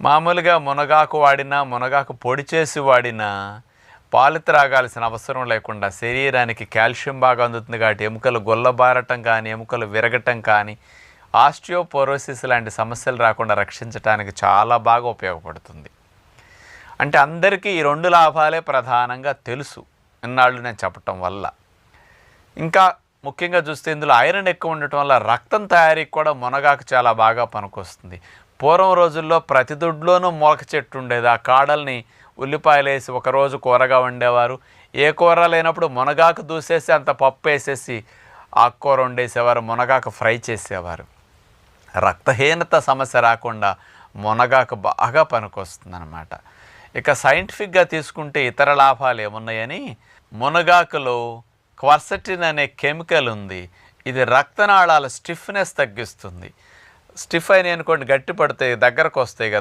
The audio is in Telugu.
మామూలుగా మునగాకు వాడినా, మునగాకు పొడి చేసి వాడినా పాలు త్రాగాల్సిన అవసరం లేకుండా శరీరానికి కాల్షియం బాగా అందుతుంది కాబట్టి ఎముకలు గొల్లబారటం కానీ, ఎముకలు విరగటం కానీ, ఆస్టియోపోరోసిస్ లాంటి సమస్యలు రాకుండా రక్షించడానికి చాలా బాగా ఉపయోగపడుతుంది. అంటే అందరికీ ఈ 2 లాభాలే ప్రధానంగా తెలుసు ఇన్నాళ్ళు నేను చెప్పటం వల్ల. ఇంకా ముఖ్యంగా చూస్తే ఇందులో ఐరన్ ఎక్కువ ఉండటం వల్ల రక్తం తయారీకి కూడా మునగాకు చాలా బాగా పనికొస్తుంది. పూర్వం రోజుల్లో ప్రతి దొడ్లోనూ మొలక చెట్టు ఉండేది. ఆ కాడల్ని ఉల్లిపాయలు వేసి ఒకరోజు కూరగా వండేవారు. ఏ కూర లేనప్పుడు మునగాకు దూసేసి అంత పప్పు వేసేసి ఆకుకూర వండేసేవారు, మునగాకు ఫ్రై చేసేవారు. రక్తహీనత సమస్య రాకుండా మునగాకు బాగా పనికొస్తుంది అన్నమాట. ఇక సైంటిఫిక్గా తీసుకుంటే ఇతర లాభాలు ఏమున్నాయని, మునగాకులో క్వర్సెటిన్ అనే కెమికల్ ఉంది. ఇది రక్తనాళాల స్టిఫ్నెస్ తగ్గిస్తుంది. స్టిఫ్ అయినాయి అనుకోండి, గట్టి పడితే దగ్గరకు వస్తాయి కదా,